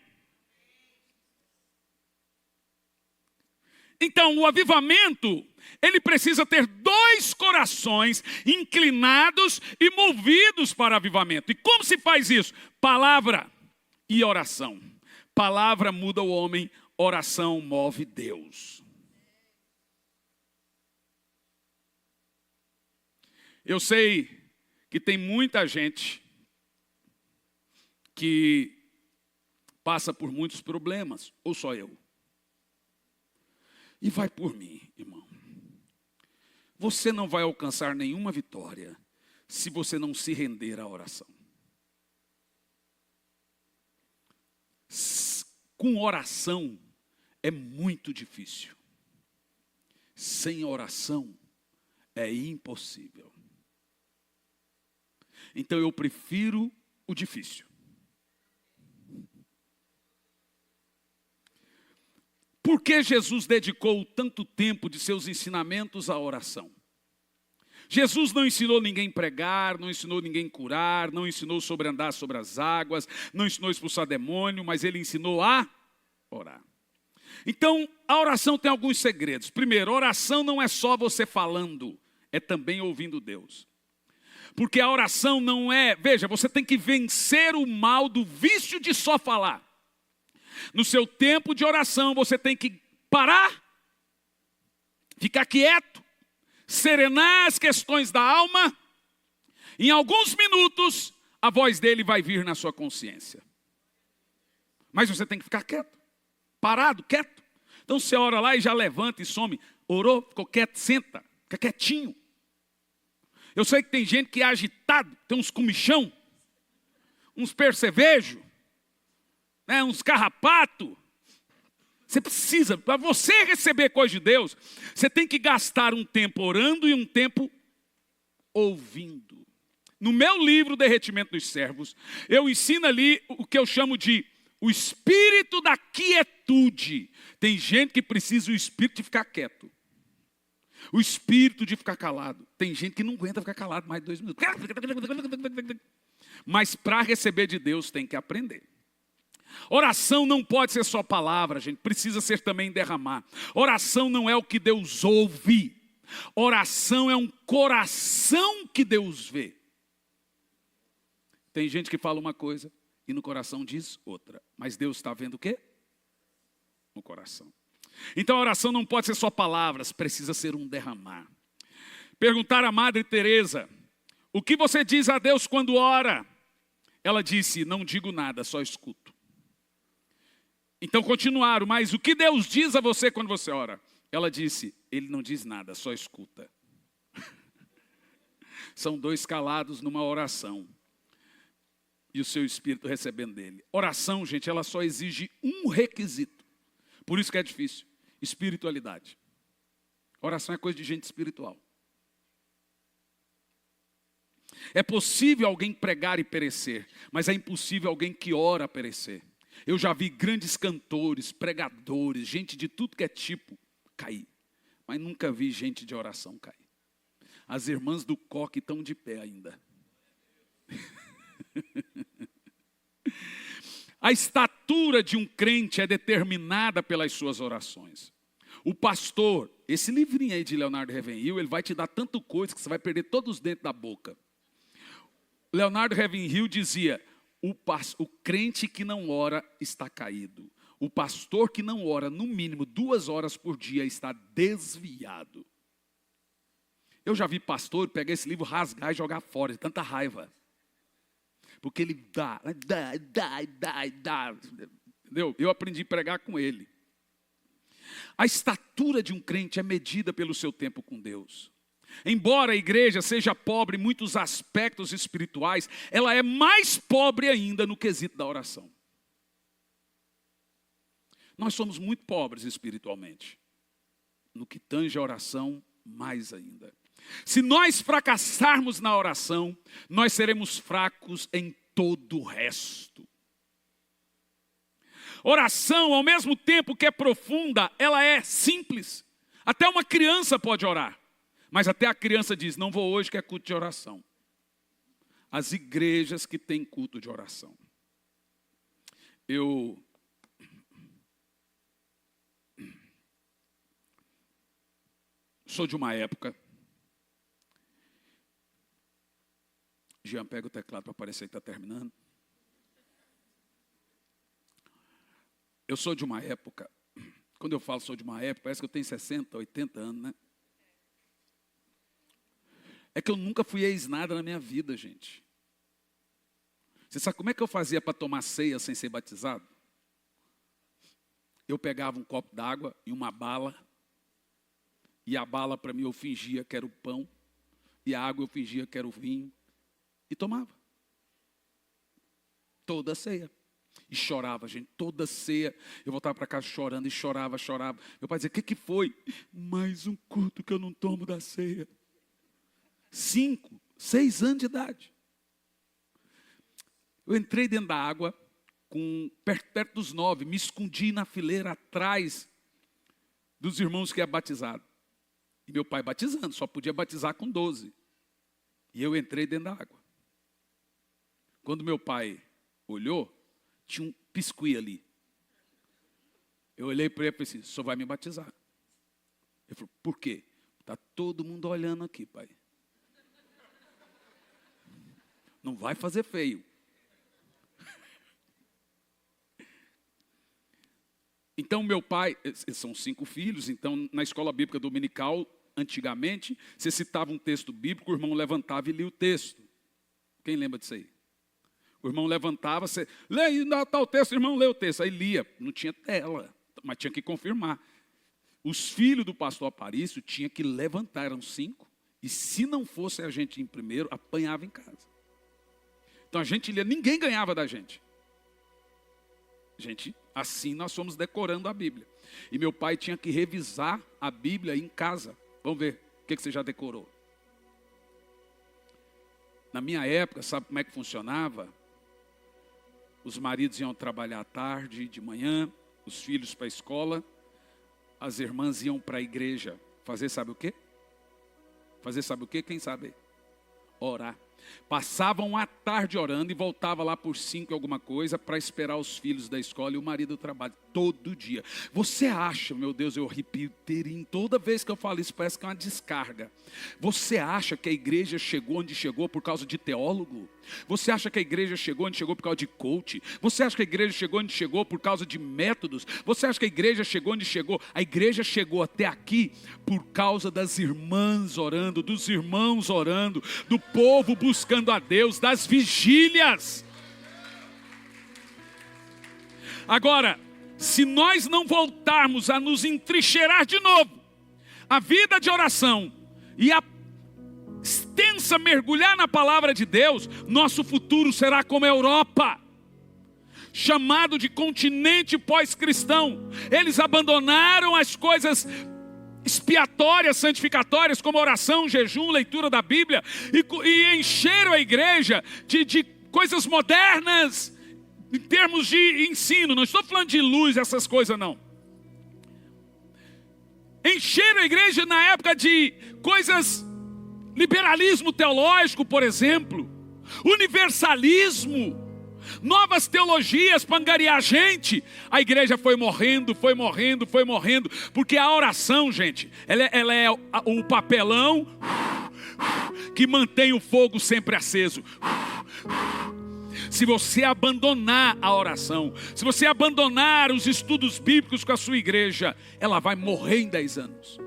Então, o avivamento, ele precisa ter dois corações inclinados e movidos para avivamento. E como se faz isso? Palavra e oração. Palavra muda o homem, oração move Deus. Eu sei que tem muita gente que passa por muitos problemas, ou só eu. E vai por mim, irmão. Você não vai alcançar nenhuma vitória se você não se render à oração. Com oração é muito difícil. Sem oração é impossível. Então eu prefiro o difícil. Por que Jesus dedicou tanto tempo de seus ensinamentos à oração? Jesus não ensinou ninguém a pregar, não ensinou ninguém a curar, não ensinou sobre andar sobre as águas, não ensinou a expulsar demônio, mas ele ensinou a orar. Então, a oração tem alguns segredos. Primeiro, a oração não é só você falando, é também ouvindo Deus. Porque a oração não é, veja, você tem que vencer o mal do vício de só falar. No seu tempo de oração, você tem que parar, ficar quieto, serenar as questões da alma. Em alguns minutos, a voz dele vai vir na sua consciência. Mas você tem que ficar quieto, parado, quieto. Então você ora lá e já levanta e some. Orou, ficou quieto, senta, fica quietinho. Eu sei que tem gente que é agitado, tem uns comichão, uns percevejos, né, uns carrapato. Você precisa, para você receber coisa de Deus, você tem que gastar um tempo orando e um tempo ouvindo. No meu livro, Derretimento dos Servos, eu ensino ali o que eu chamo de o espírito da quietude. Tem gente que precisa o espírito de ficar quieto. O espírito de ficar calado. Tem gente que não aguenta ficar calado mais de 2 minutos. Mas para receber de Deus tem que aprender. Oração não pode ser só palavra, gente. Precisa ser também derramar. Oração não é o que Deus ouve. Oração é um coração que Deus vê. Tem gente que fala uma coisa e no coração diz outra. Mas Deus está vendo o quê? No coração. Então a oração não pode ser só palavras, precisa ser um derramar. Perguntaram à Madre Teresa, o que você diz a Deus quando ora? Ela disse, não digo nada, só escuto. Então continuaram, mas o que Deus diz a você quando você ora? Ela disse, ele não diz nada, só escuta. São 2 calados numa oração. E o seu espírito recebendo dele. Oração, gente, ela só exige um requisito. Por isso que é difícil. Espiritualidade. Oração é coisa de gente espiritual. É possível alguém pregar e perecer, mas é impossível alguém que ora perecer. Eu já vi grandes cantores, pregadores, gente de tudo que é tipo cair. Mas nunca vi gente de oração cair. As irmãs do coque estão de pé ainda. A estatura de um crente é determinada pelas suas orações. O pastor, esse livrinho aí de Leonardo Ravenhill, ele vai te dar tanta coisa que você vai perder todos os dentes da boca. Leonardo Ravenhill dizia, o crente que não ora está caído. O pastor que não ora, no mínimo 2 horas por dia, está desviado. Eu já vi pastor pegar esse livro, rasgar e jogar fora, de tanta raiva. Porque ele dá. Entendeu? Eu aprendi a pregar com ele. A estatura de um crente é medida pelo seu tempo com Deus. Embora a igreja seja pobre em muitos aspectos espirituais, ela é mais pobre ainda no quesito da oração. Nós somos muito pobres espiritualmente. No que tange a oração, mais ainda. Se nós fracassarmos na oração, nós seremos fracos em todo o resto. Oração, ao mesmo tempo que é profunda, ela é simples. Até uma criança pode orar. Mas até a criança diz, não vou hoje que é culto de oração. As igrejas que têm culto de oração. Eu sou de uma época. Jean, pega o teclado para aparecer que está terminando. Eu sou de uma época, quando eu falo sou de uma época, parece que eu tenho 60, 80 anos, né? É que eu nunca fui ex-nada na minha vida, gente. Você sabe como é que eu fazia para tomar ceia sem ser batizado? Eu pegava um copo d'água e uma bala, e a bala para mim eu fingia que era o pão, e a água eu fingia que era o vinho, e tomava. Toda ceia. E chorava, gente, toda ceia. Eu voltava para casa chorando e chorava. Meu pai dizia, o que foi? Mais um culto que eu não tomo da ceia. 5, 6 anos de idade. Eu entrei dentro da água, perto dos 9, me escondi na fileira atrás dos irmãos que iam batizado. E meu pai batizando, só podia batizar com 12. E eu entrei dentro da água. Quando meu pai olhou, tinha um piscuí ali. Eu olhei para ele e falei assim, o senhor vai me batizar. Ele falou, por quê? Está todo mundo olhando aqui, pai. Não vai fazer feio. Então, meu pai, são 5 filhos, então, na escola bíblica dominical, antigamente, você citava um texto bíblico, o irmão levantava e lia o texto. Quem lembra disso aí? O irmão levantava, você lê, dá o texto, o irmão lê o texto, aí lia, não tinha tela. mas tinha que confirmar. Os filhos do pastor Aparício tinham que levantar, eram 5, e se não fosse a gente em primeiro, apanhava em casa. Então a gente lia, ninguém ganhava da gente. Gente, assim nós fomos decorando a Bíblia. E meu pai tinha que revisar a Bíblia em casa. Vamos ver, o que você já decorou? Na minha época, sabe como é que funcionava? Os maridos iam trabalhar à tarde, de manhã, os filhos para a escola, as irmãs iam para a igreja. Fazer sabe o quê? Fazer sabe o quê? Quem sabe? Orar. Passavam a tarde orando e voltava lá por 5 alguma coisa para esperar os filhos da escola e o marido do trabalho, todo dia. Você acha, meu Deus, eu arrepio inteirinho, toda vez que eu falo isso parece que é uma descarga. Você acha que a igreja chegou onde chegou por causa de teólogo? Você acha que a igreja chegou onde chegou por causa de coach? Você acha que a igreja chegou onde chegou por causa de métodos? Você acha que a igreja chegou onde chegou? A igreja chegou até aqui por causa das irmãs orando, dos irmãos orando, do povo buscando a Deus, das vigílias. Agora, se nós não voltarmos a nos entrincheirar de novo, a vida de oração e a extensa mergulhar na palavra de Deus, nosso futuro será como a Europa, chamado de continente pós-cristão. Eles abandonaram as coisas expiatórias, santificatórias, como oração, jejum, leitura da Bíblia, e encheram a igreja de coisas modernas, em termos de ensino. Não estou falando de luz, essas coisas não. Encheram a igreja na época de coisas, liberalismo teológico, por exemplo, universalismo, novas teologias para angariar gente. A igreja foi morrendo, porque a oração, gente, ela é o papelão que mantém o fogo sempre aceso. Se você abandonar a oração, se você abandonar os estudos bíblicos com a sua igreja, ela vai morrer em 10 anos.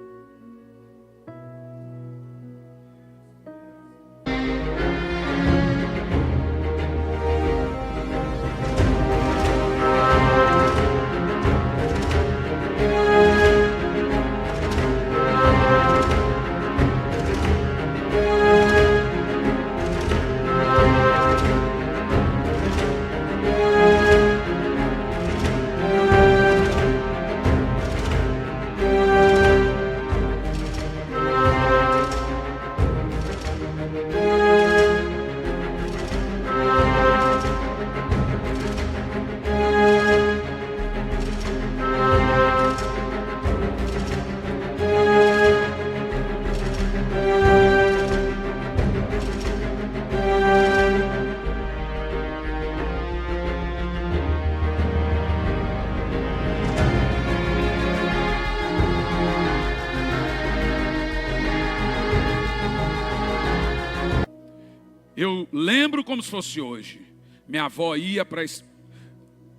Eu lembro como se fosse hoje. Minha avó ia para...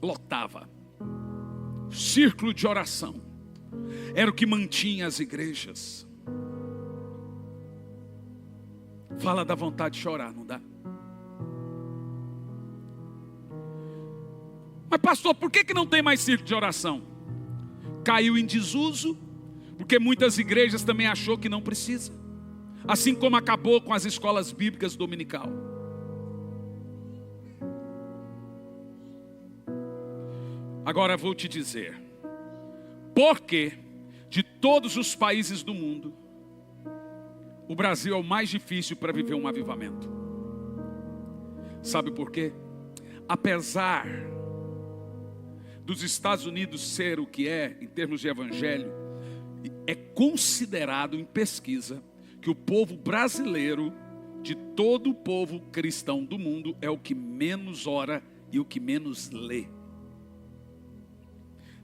lotava. Círculo de oração. Era o que mantinha as igrejas. Fala da vontade de chorar, não dá? Mas pastor, por que não tem mais círculo de oração? Caiu em desuso, porque muitas igrejas também achou que não precisa. Assim como acabou com as escolas bíblicas dominical. Agora vou te dizer, porque de todos os países do mundo, o Brasil é o mais difícil para viver um avivamento. Sabe por quê? Apesar dos Estados Unidos ser o que é, em termos de evangelho, é considerado em pesquisa que o povo brasileiro, de todo o povo cristão do mundo, é o que menos ora e o que menos lê.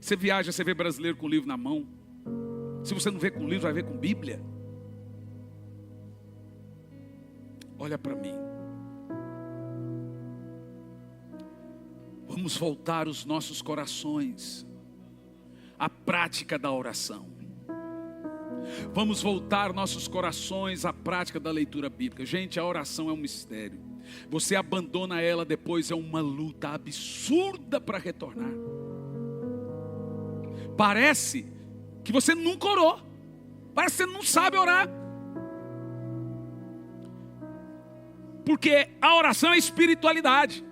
Você viaja, você vê brasileiro com livro na mão. Se você não vê com livro, vai ver com Bíblia. Olha para mim. Vamos voltar os nossos corações à prática da oração. Vamos voltar nossos corações à prática da leitura bíblica. Gente, a oração é um mistério. Você abandona ela, depois é uma luta absurda para retornar. Parece que você nunca orou. Parece que você não sabe orar. Porque a oração é espiritualidade.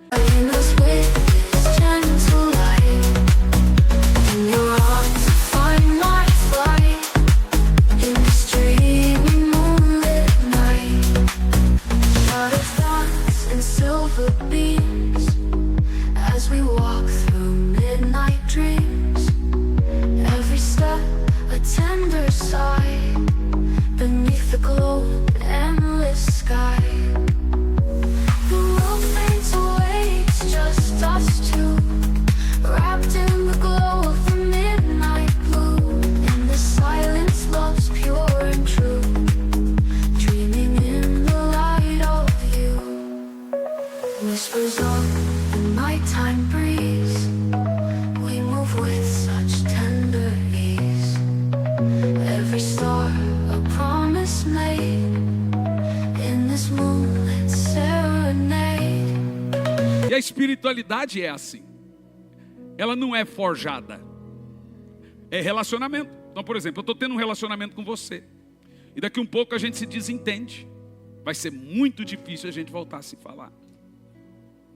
E a espiritualidade é assim. Ela não é forjada. É relacionamento. Então, por exemplo, eu estou tendo um relacionamento com você. E daqui um pouco a gente se desentende. Vai ser muito difícil a gente voltar a se falar.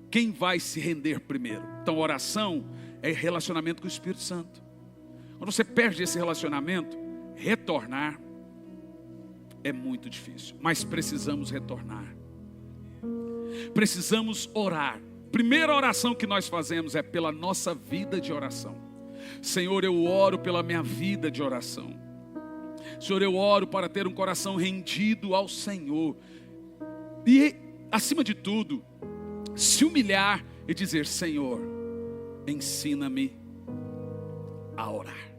Quem vai se render primeiro? Então, oração é relacionamento com o Espírito Santo. Quando você perde esse relacionamento, retornar é muito difícil. Mas precisamos retornar. Precisamos orar. Primeira oração que nós fazemos é pela nossa vida de oração. Senhor, eu oro pela minha vida de oração. Senhor, eu oro para ter um coração rendido ao Senhor. E, acima de tudo, se humilhar e dizer: Senhor, ensina-me a orar.